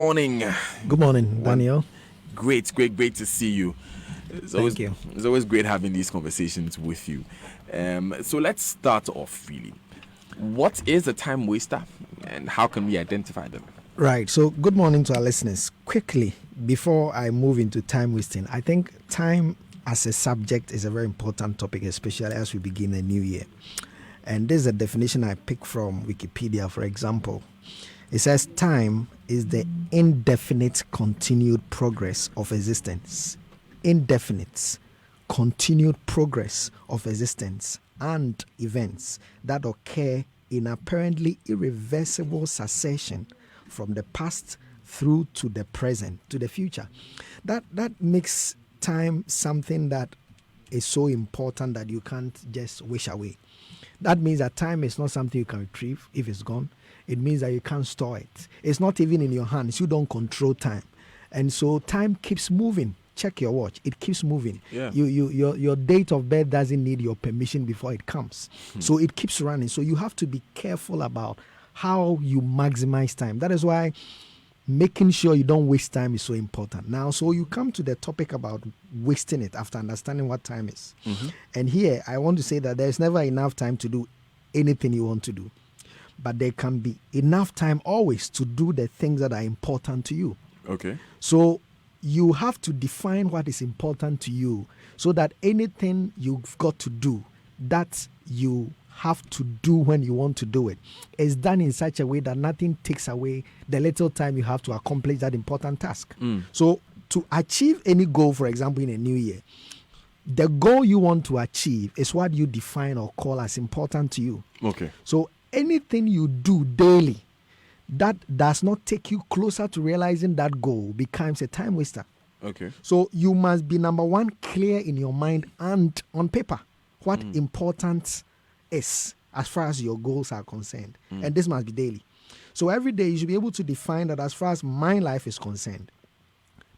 Morning. Good morning, Daniel. Great to see you. Thank you. It's always great having these conversations with you. So let's start off really. What is a time waster and how can we identify them? Right. So, good morning to our listeners. Quickly, before I move into time wasting, I think time as a subject is a very important topic, especially as we begin a new year. And this is a definition I picked from Wikipedia, for example. It says time is the indefinite continued progress of existence. Indefinite continued progress of existence and events that occur in apparently irreversible succession from the past through to the present, to the future. That makes time something that is so important that you can't just wish away. That means that time is not something you can retrieve if it's gone. It means that you can't store it. It's not even in your hands. You don't control time. And so time keeps moving. Check your watch. It keeps moving. Yeah. Your date of birth doesn't need your permission before it comes. So it keeps running. So you have to be careful about how you maximize time. That is why making sure you don't waste time is so important. Now, so you come to the topic about wasting it after understanding what time is. And here, I want to say that there's never enough time to do anything you want to do. But there can be enough time always to do the things that are important to you. Okay. So you have to define what is important to you so that anything you've got to do that you have to do when you want to do it is done in such a way that nothing takes away the little time you have to accomplish that important task. So to achieve any goal, for example, in a new year, the goal you want to achieve is what you define or call as important to you. Okay. So anything you do daily that does not take you closer to realizing that goal becomes a time waster. Okay. So you must be, number one, clear in your mind and on paper what importance is as far as your goals are concerned. And this must be daily. So every day you should be able to define that as far as my life is concerned,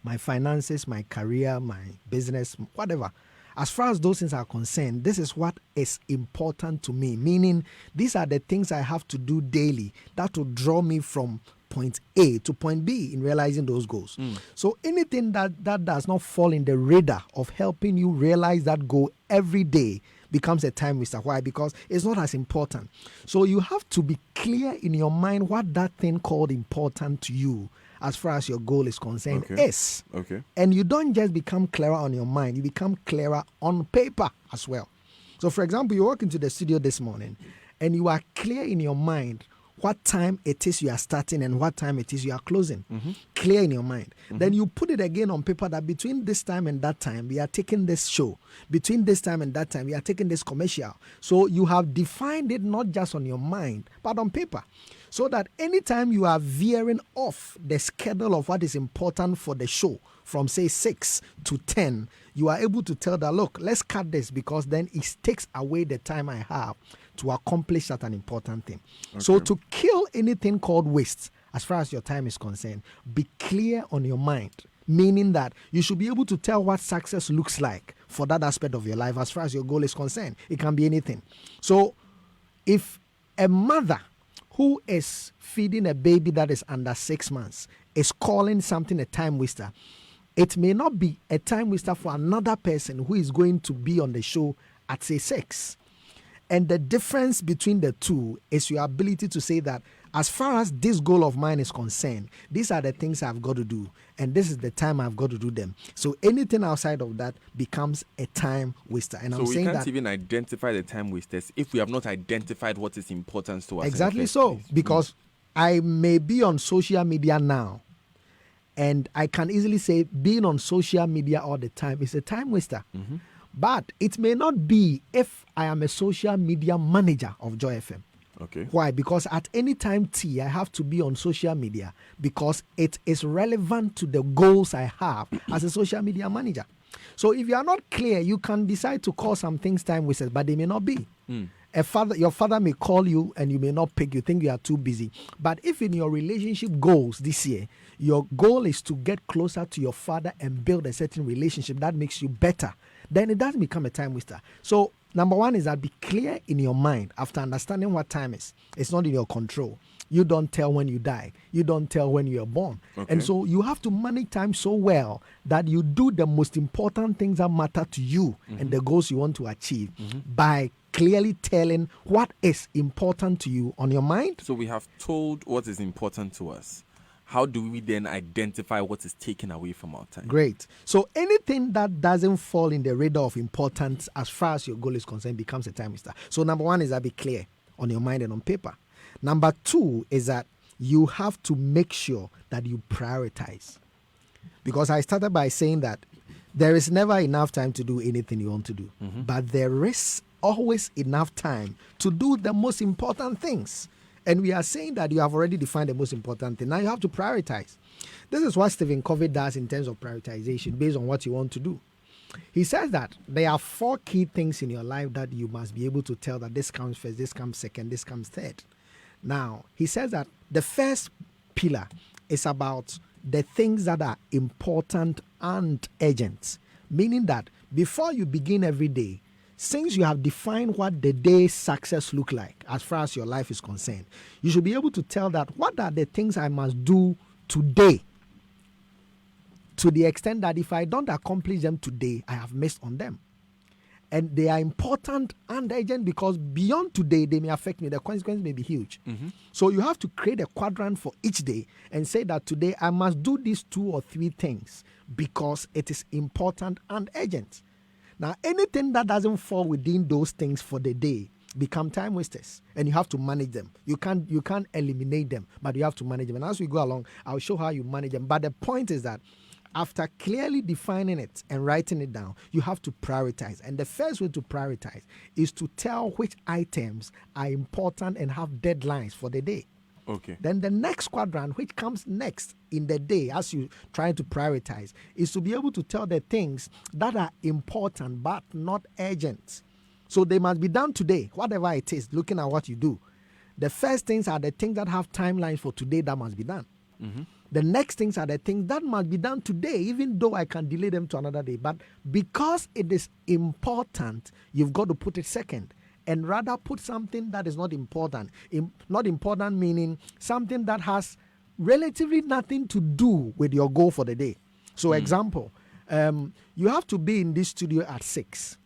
my finances, my career, my business, whatever. As far as those things are concerned, this is what is important to me. Meaning, these are the things I have to do daily that will draw me from point A to point B in realizing those goals. So anything that does not fall in the radar of helping you realize that goal every day becomes a time waster. Why? Because it's not as important. So you have to be clear in your mind what that thing called important to you as far as your goal is concerned is. Okay. And you don't just become clearer on your mind, you become clearer on paper as well. So for example, you walk into the studio this morning and you are clear in your mind what time it is you are starting and what time it is you are closing. Clear in your mind. Then you put it again on paper that between this time and that time, we are taking this show. Between this time and that time, we are taking this commercial. So you have defined it not just on your mind, but on paper. So that anytime you are veering off the schedule of what is important for the show from say 6 to 10, you are able to tell that, look, let's cut this because then it takes away the time I have to accomplish that an important thing. So to kill anything called waste, as far as your time is concerned, be clear on your mind. Meaning that you should be able to tell what success looks like for that aspect of your life as far as your goal is concerned. It can be anything. So if a mother who is feeding a baby that is under 6 months is calling something a time waster, it may not be a time waster for another person who is going to be on the show at say 6. And the difference between the two is your ability to say that as far as this goal of mine is concerned, these are the things I've got to do. And this is the time I've got to do them. So anything outside of that becomes a time waster. And So I'm we saying can't that even identify the time wasters if we have not identified what is important to us. exactly so. Because I may be on social media now, and I can easily say being on social media all the time is a time waster. But it may not be if I am a social media manager of Joy FM. Okay. Why? Because at any time I have to be on social media because it is relevant to the goals I have as a social media manager. So if you are not clear, you can decide to call some things time wasters, but they may not be. Your father may call you and you may not pick. You think you are too busy. But if in your relationship goals this year, your goal is to get closer to your father and build a certain relationship that makes you better, then it doesn't become a time waster. So number one is that be clear in your mind after understanding what time is. It's not in your control. You don't tell when you die. You don't tell when you're born. Okay. And so you have to manage time so well that you do the most important things that matter to you and the goals you want to achieve by clearly telling what is important to you on your mind. So we have told what is important to us. How do we then identify what is taken away from our time? Great. So anything that doesn't fall in the radar of importance as far as your goal is concerned becomes a time waster. So number one is that be clear on your mind and on paper. Number two is that you have to make sure that you prioritize. Because I started by saying that there is never enough time to do anything you want to do. But there is always enough time to do the most important things. And we are saying that you have already defined the most important thing. Now you have to prioritize. This is what Stephen Covey does in terms of prioritization based on what you want to do. He says that there are 4 key things in your life that you must be able to tell that this comes first, this comes second, this comes third. Now, he says that the first pillar is about the things that are important and urgent, meaning that before you begin every day, since you have defined what the day's success look like as far as your life is concerned, you should be able to tell that what are the things I must do today, to the extent that if I don't accomplish them today, I have missed on them. And they are important and urgent because beyond today, they may affect me. The consequences may be huge. So you have to create a quadrant for each day and say that today I must do these 2 or 3 things because it is important and urgent. Now, anything that doesn't fall within those things for the day become time wasters, and you have to manage them. You can't eliminate them, but you have to manage them. And as we go along, I'll show how you manage them. But the point is that after clearly defining it and writing it down, you have to prioritize. And the first way to prioritize is to tell which items are important and have deadlines for the day. Okay. Then the next quadrant, which comes next in the day as you try to prioritize, is to be able to tell the things that are important but not urgent. So they must be done today, whatever it is, looking at what you do. The first things are the things that have timelines for today that must be done. The next things are the things that must be done today, even though I can delay them to another day. But because it is important, you've got to put it second. And rather put something that is not important. Not important meaning something that has relatively nothing to do with your goal for the day. So example, you have to be in this studio at 6.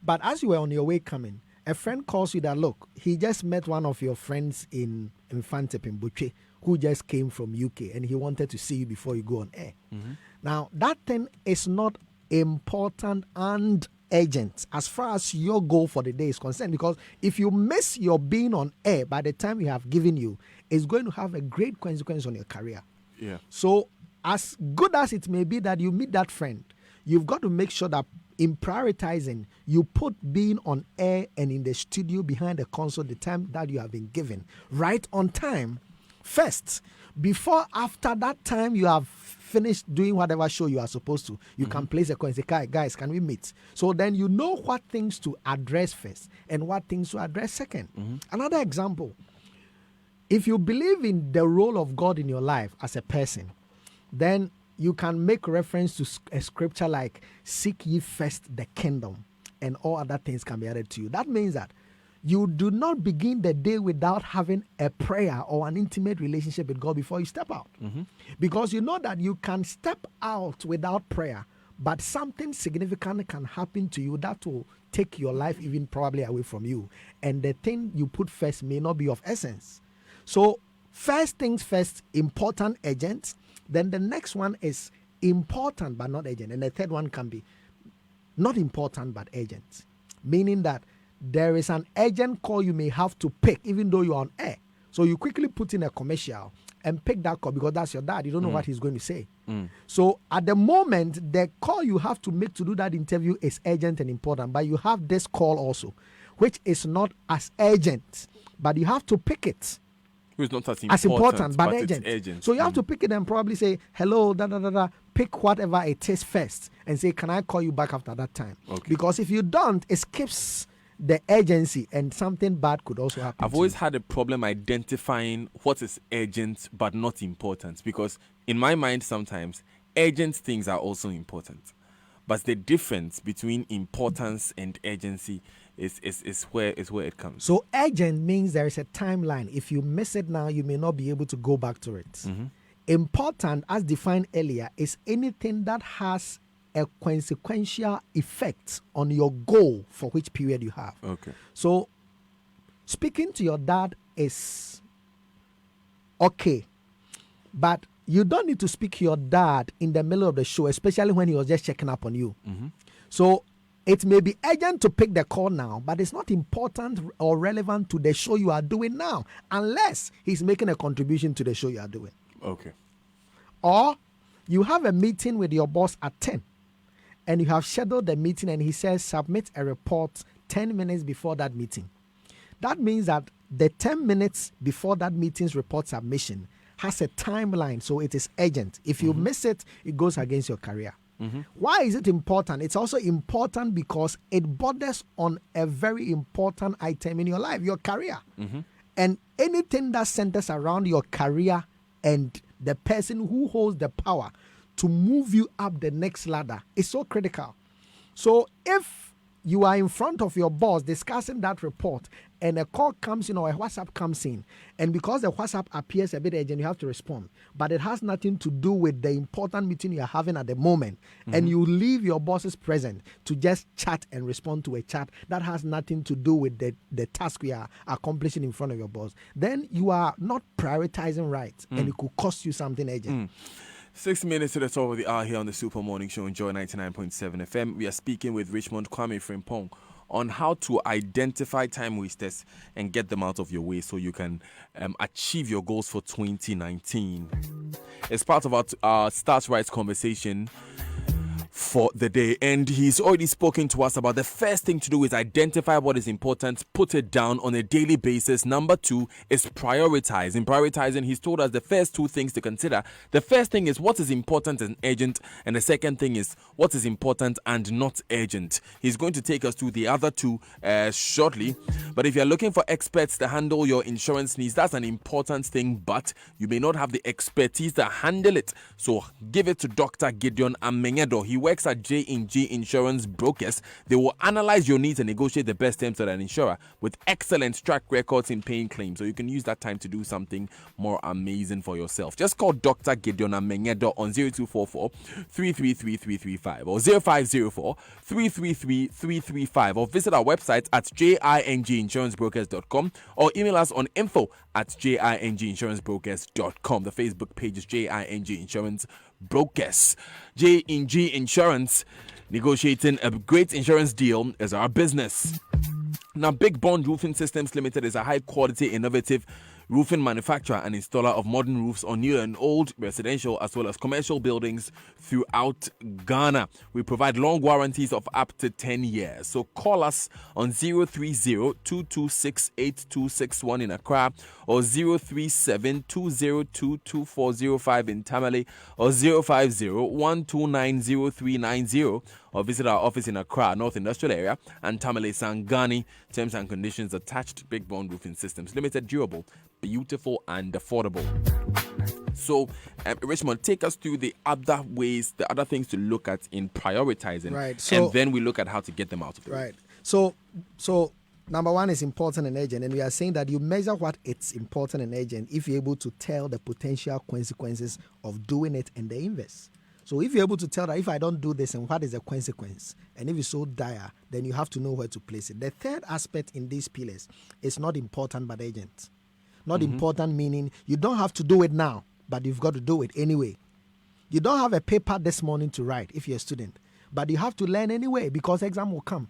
But as you were on your way coming, a friend calls you that, look, he just met one of your friends in Infantip in Buche who just came from UK and he wanted to see you before you go on air. Now, that thing is not important and urgent as far as your goal for the day is concerned, because if you miss your being on air by the time we have given you, it's going to have a great consequence on your career. Yeah. So as good as it may be that you meet that friend, you've got to make sure that in prioritizing, you put being on air and in the studio behind the console the time that you have been given right on time first. Before, after that time you have finished doing whatever show you are supposed to, you can place a call and say, guys, can we meet? So then you know what things to address first and what things to address second. Another example, if you believe in the role of God in your life as a person, then you can make reference to a scripture like, seek ye first the kingdom and all other things can be added to you. That means that you do not begin the day without having a prayer or an intimate relationship with God before you step out. Because you know that you can step out without prayer, but something significant can happen to you that will take your life even probably away from you. And the thing you put first may not be of essence. So first things first, important, urgent. Then the next one is important but not urgent. And the third one can be not important but urgent. Meaning that there is an urgent call you may have to pick even though you're on air. So you quickly put in a commercial and pick that call because that's your dad. You don't know what he's going to say. So at the moment, the call you have to make to do that interview is urgent and important. But you have this call also, which is not as urgent, but you have to pick it. It's not as important but urgent. So you have to pick it and probably say, hello, pick whatever it is first and say, can I call you back after that time? Okay. Because if you don't, it skips the urgency and something bad could also happen. I've always had a problem identifying what is urgent but not important, because in my mind sometimes urgent things are also important. But the difference between importance and urgency is where it comes. So urgent means there is a timeline. If you miss it now, you may not be able to go back to it. Important, as defined earlier, is anything that has a consequential effect on your goal for which period you have. Okay. So speaking to your dad is okay, but you don't need to speak to your dad in the middle of the show, especially when he was just checking up on you. So it may be urgent to pick the call now, but it's not important or relevant to the show you are doing now, unless he's making a contribution to the show you are doing. Okay. Or you have a meeting with your boss at 10, and you have scheduled the meeting, and he says submit a report 10 minutes before that meeting. That means that the 10 minutes before that meeting's report submission has a timeline, so it is urgent. If you miss it, it goes against your career. Why is it important? It's also important because it borders on a very important item in your life, your career. And anything that centers around your career and the person who holds the power to move you up the next ladder is so critical. So if you are in front of your boss discussing that report and a call comes in or a WhatsApp comes in, and because the WhatsApp appears a bit urgent, you have to respond, but it has nothing to do with the important meeting you are having at the moment, and you leave your boss's presence to just chat and respond to a chat that has nothing to do with the task you are accomplishing in front of your boss, then you are not prioritizing right, and it could cost you something urgent. 6 minutes to the top of the hour here on the Super Morning Show on Joy 99.7 FM. We are speaking with Richmond Kwame Frimpong on how to identify time wasters and get them out of your way so you can achieve your goals for 2019. It's part of our Start Right conversation for the day, and he's already spoken to us about the first thing to do is identify what is important, put it down on a daily basis. Number 2 is prioritize. In prioritizing, he's told us the first 2 things to consider. The first thing is what is important and urgent, and the second thing is what is important and not urgent. He's going to take us through the other 2 shortly, but if you're looking for experts to handle your insurance needs, that's an important thing, but you may not have the expertise to handle it, so give it to Dr. Gideon Amenyedo. He works at J&G Insurance Brokers. They will analyze your needs and negotiate the best terms with an insurer with excellent track records in paying claims. So you can use that time to do something more amazing for yourself. Just call Dr. Gideon Amenyedo on 0244 333 335 or 0504 333 335 or visit our website at jinginsurancebrokers.com or email us on info@jinginsurancebrokers.com. The Facebook page is JING Insurance Brokers. J&G Insurance, negotiating a great insurance deal is our business. Now, Big Bond Roofing Systems Limited is a high-quality, innovative roofing manufacturer and installer of modern roofs on new and old residential as well as commercial buildings throughout Ghana. We provide long warranties of up to 10 years. So call us on 030-226-8261 in Accra or 037-202-2405 in Tamale or 050-129-0390 or visit our office in Accra, North Industrial Area and Tamale Sangani. Terms and conditions attached. Big Bond Roofing Systems Limited, durable, beautiful and affordable. So, Richmond, take us through the other ways, the other things to look at in prioritizing, right? So, and then we look at how to get them out of the way. Right. So number 1 is important and urgent, and we are saying that you measure what it's important and urgent if you're able to tell the potential consequences of doing it and the inverse. So if you're able to tell that if I don't do this and what is the consequence, and if it's so dire, then you have to know where to place it. The third aspect in these pillars is not important but urgent. Not important meaning you don't have to do it now, but you've got to do it anyway. You don't have a paper this morning to write if you're a student, but you have to learn anyway because exam will come.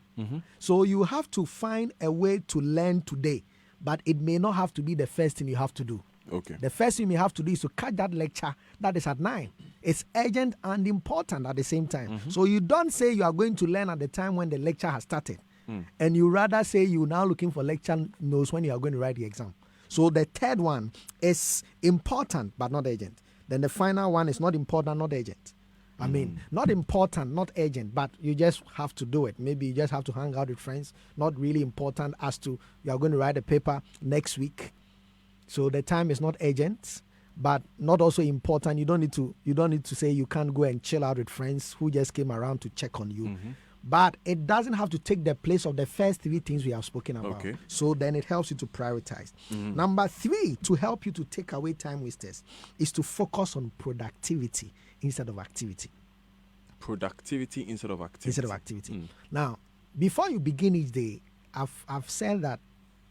So you have to find a way to learn today, but it may not have to be the first thing you have to do. Okay. The first thing you have to do is to catch that lecture that is at 9. It's urgent and important at the same time. So you don't say you are going to learn at the time when the lecture has started. And you rather say you're now looking for lecture notes when you are going to write the exam. So the third one is important but not urgent. Then the final one is not important, not urgent. I mean, not important, not urgent, but you just have to do it. Maybe you just have to hang out with friends. Not really important as to you are going to write a paper next week. So the time is not urgent, but not also important. You don't need to say you can't go and chill out with friends who just came around to check on you. But it doesn't have to take the place of the first three things we have spoken about. Okay. So then it helps you to prioritize. Number 3, to help you to take away time wasters, is to focus on productivity instead of activity. Productivity instead of activity. Now, before you begin each day, I've said that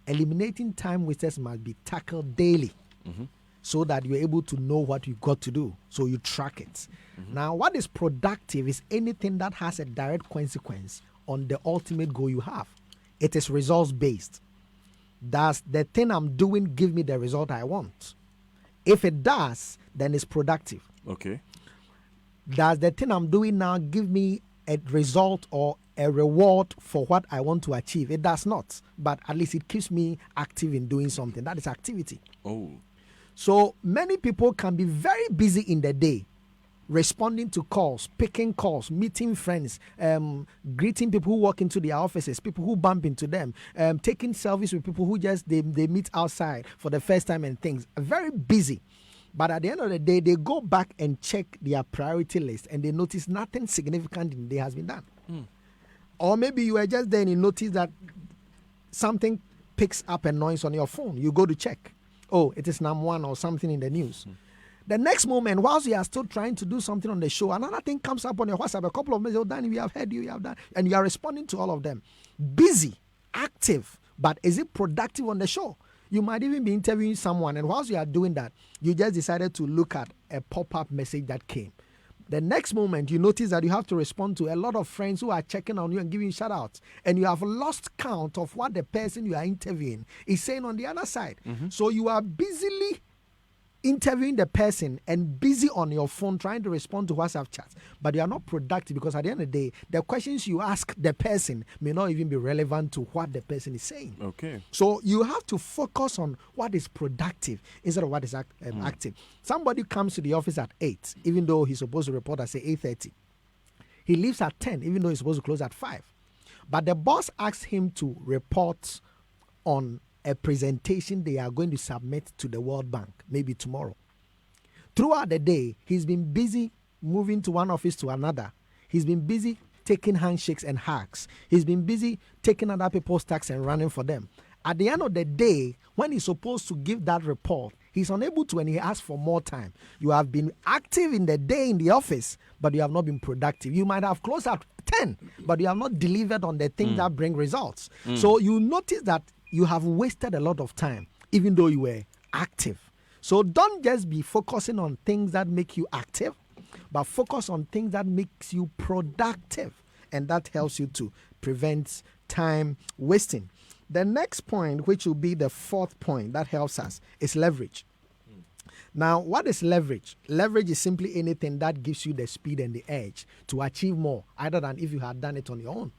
eliminating time wasters must be tackled daily. So that you're able to know what you got to do. So you track it. Now, what is productive is anything that has a direct consequence on the ultimate goal you have. It is results based. Does the thing I'm doing give me the result I want? If it does, then it's productive. Okay. Does the thing I'm doing now give me a result or a reward for what I want to achieve? It does not. But at least it keeps me active in doing something. That is activity. Oh. So many people can be very busy in the day, responding to calls, picking calls, meeting friends, greeting people who walk into their offices, people who bump into them, taking selfies with people who just they meet outside for the first time and things. Very busy. But at the end of the day, they go back and check their priority list and they notice nothing significant in the day has been done. Or maybe you were just there and you notice that something picks up a noise on your phone. You go to check. Oh, it is number 1 or something in the news. The next moment, whilst you are still trying to do something on the show, another thing comes up on your WhatsApp. A couple of messages, oh, Danny, we have heard you, you have done, and you are responding to all of them. Busy, active, but is it productive on the show? You might even be interviewing someone, and whilst you are doing that, you just decided to look at a pop-up message that came. The next moment, you notice that you have to respond to a lot of friends who are checking on you and giving you shout-outs. And you have lost count of what the person you are interviewing is saying on the other side. So you are busily interviewing the person and busy on your phone trying to respond to WhatsApp chats. But you are not productive because at the end of the day, the questions you ask the person may not even be relevant to what the person is saying. Okay. So you have to focus on what is productive instead of what is active. Somebody comes to the office at 8, even though he's supposed to report at say 8:30. He leaves at 10, even though he's supposed to close at 5. But the boss asks him to report on a presentation they are going to submit to the World Bank, maybe tomorrow. Throughout the day, he's been busy moving to one office to another. He's been busy taking handshakes and hugs. He's been busy taking other people's tasks and running for them. At the end of the day, when he's supposed to give that report, he's unable to and he asks for more time. You have been active in the day in the office, but you have not been productive. You might have closed at 10, but you have not delivered on the things that bring results. So you notice that you have wasted a lot of time, even though you were active. So don't just be focusing on things that make you active, but focus on things that makes you productive. And that helps you to prevent time wasting. The next point, which will be the 4th point that helps us, is leverage. Now, what is leverage? Leverage is simply anything that gives you the speed and the edge to achieve more, other than if you had done it on your own.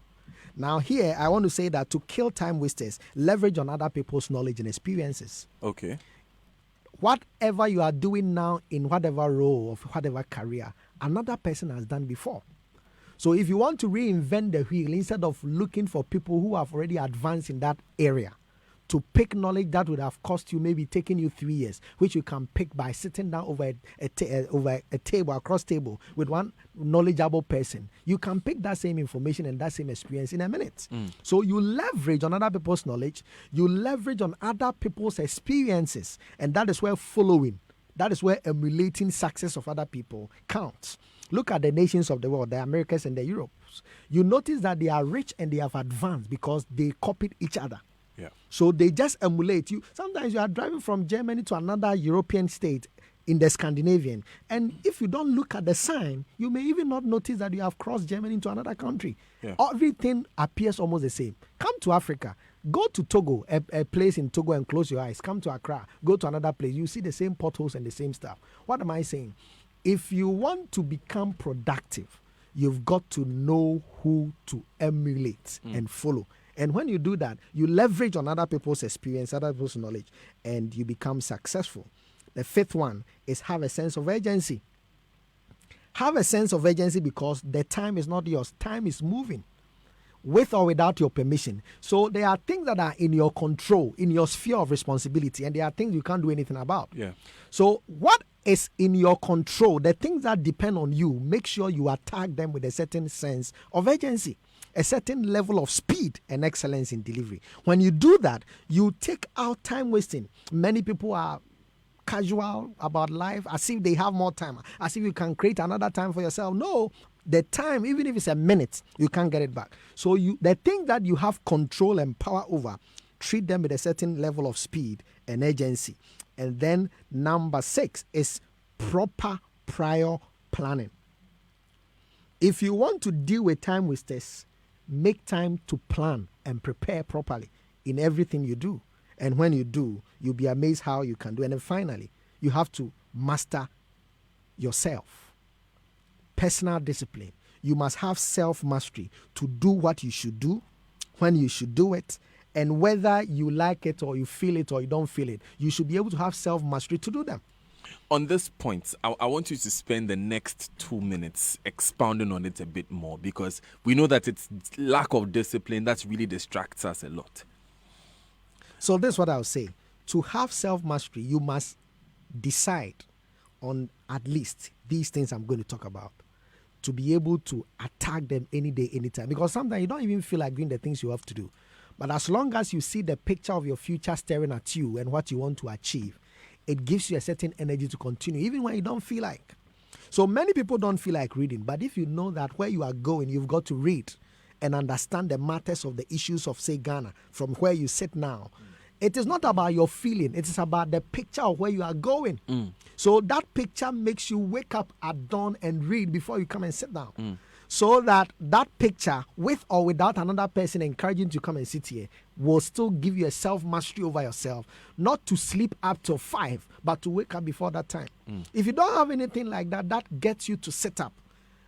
Now here, I want to say that to kill time wasters, leverage on other people's knowledge and experiences. Okay. Whatever you are doing now in whatever role of whatever career, another person has done before. So if you want to reinvent the wheel, instead of looking for people who have already advanced in that area, to pick knowledge that would have cost you maybe taking you 3 years, which you can pick by sitting down over a table, across table with one knowledgeable person. You can pick that same information and that same experience in a minute. So you leverage on other people's knowledge, you leverage on other people's experiences, and that is where following, that is where emulating success of other people counts. Look at the nations of the world, the Americas and the Europes. You notice that they are rich and they have advanced because they copied each other. Yeah. So they just emulate you. Sometimes you are driving from Germany to another European state in the Scandinavian, and if you don't look at the sign, you may even not notice that you have crossed Germany into another country. Yeah. Everything appears almost the same. Come to Africa. Go to Togo, a place in Togo, and close your eyes. Come to Accra. Go to another place. You see the same potholes and the same stuff. What am I saying? If you want to become productive, you've got to know who to emulate and follow. And when you do that, you leverage on other people's experience, other people's knowledge, and you become successful. The 5th one is have a sense of urgency. Have a sense of urgency because the time is not yours. Time is moving with or without your permission. So there are things that are in your control, in your sphere of responsibility, and there are things you can't do anything about. Yeah. So what is in your control, the things that depend on you, make sure you attack them with a certain sense of urgency. a certain level of speed and excellence in delivery. When you do that, you take out time wasting. Many people are casual about life, as if they have more time, as if you can create another time for yourself. No, the time, even if it's a minute, you can't get it back. So the thing that you have control and power over, treat them with a certain level of speed and urgency. And then number 6 is proper prior planning. If you want to deal with time wasters, make time to plan and prepare properly in everything you do. And when you do, you'll be amazed how you can do. And then finally, you have to master yourself. Personal discipline. You must have self-mastery to do what you should do, when you should do it, and whether you like it or you feel it or you don't feel it. You should be able to have self-mastery to do them. On this point, I want you to spend the next 2 minutes expounding on it a bit more, because we know that it's lack of discipline that really distracts us a lot. So this is what I'll say. To have self-mastery, you must decide on at least these things I'm going to talk about, to be able to attack them any day, anytime. Because sometimes you don't even feel like doing the things you have to do. But as long as you see the picture of your future staring at you and what you want to achieve, it gives you a certain energy to continue, even when you don't feel like. So many people don't feel like reading. But if you know that where you are going, you've got to read and understand the matters of the issues of, say, Ghana, from where you sit now. It is not about your feeling. It is about the picture of where you are going. So that picture makes you wake up at dawn and read before you come and sit down. So that picture, with or without another person encouraging you to come and sit here, will still give you a self-mastery over yourself. Not to sleep up till 5, but to wake up before that time. If you don't have anything like that, that gets you to sit up.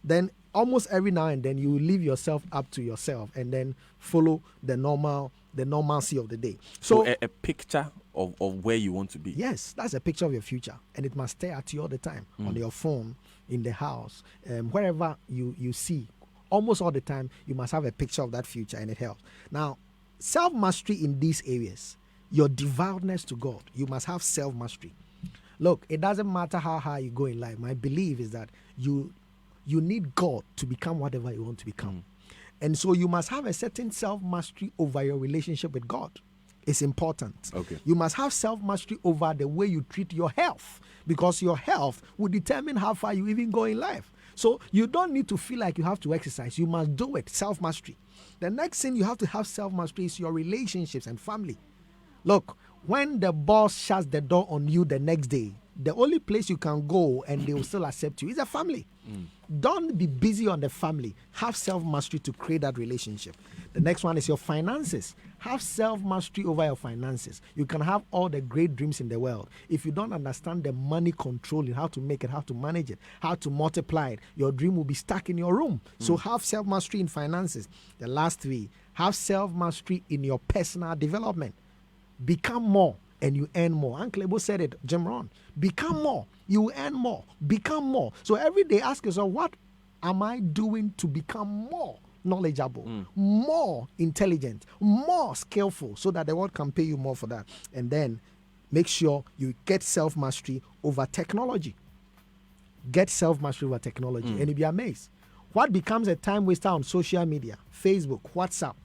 Then almost every now and then you leave yourself up to yourself and then follow the normalcy of the day. So a picture of where you want to be. Yes, that's a picture of your future, and it must stay at you all the time, on your phone, in the house, wherever you see. Almost all the time, you must have a picture of that future, and it helps. Now, self-mastery in these areas, your devoutness to God, you must have self-mastery. Look, it doesn't matter how high you go in life. My belief is that you need God to become whatever you want to become. And so you must have a certain self-mastery over your relationship with God. It's important. Okay. You must have self-mastery over the way you treat your health, because your health will determine how far you even go in life. So you don't need to feel like you have to exercise. You must do it. Self-mastery. The next thing you have to have self-mastery is your relationships and family. Look, when the boss shuts the door on you the next day, the only place you can go and they will still accept you is a family. Don't be busy on the family. Have self-mastery to create that relationship. The next one is your finances. Have self-mastery over your finances. You can have all the great dreams in the world. If you don't understand the money controlling, how to make it, how to manage it, how to multiply it, your dream will be stuck in your room. So have self-mastery in finances. The last 3, have self-mastery in your personal development. Become more and you earn more. Uncle Ebo said it, Jim Ron. Become more, you earn more. Become more. So every day ask yourself, what am I doing to become more knowledgeable, more intelligent, more skillful, so that the world can pay you more for that? And then make sure you get self-mastery over technology. Get self-mastery over technology, and you'll be amazed. What becomes a time waster on social media, Facebook, WhatsApp,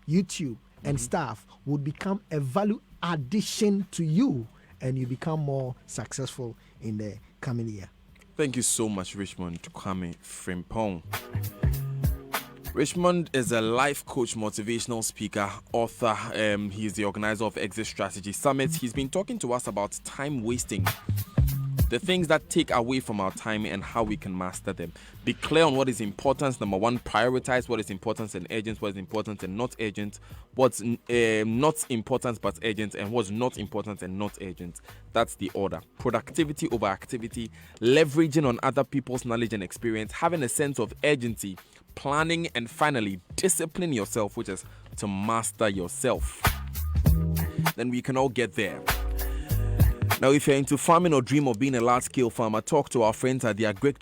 YouTube, and stuff would become a value addition to you, and you become more successful in the coming year. Thank you so much, Richmond Kwame Frimpong. Richmond is a life coach, motivational speaker, author. He's the organizer of Exit Strategy Summits. He's been talking to us about time wasting, the things that take away from our time and how we can master them. Be clear on what is important. Number 1, prioritize what is important and urgent, what is important and not urgent, what's not important but urgent, and what's not important and not urgent. That's the order. Productivity over activity, leveraging on other people's knowledge and experience, having a sense of urgency, planning, and finally, discipline yourself, which is to master yourself. Then we can all get there. Now, if you're into farming or dream of being a large-scale farmer, talk to our friends at the Agric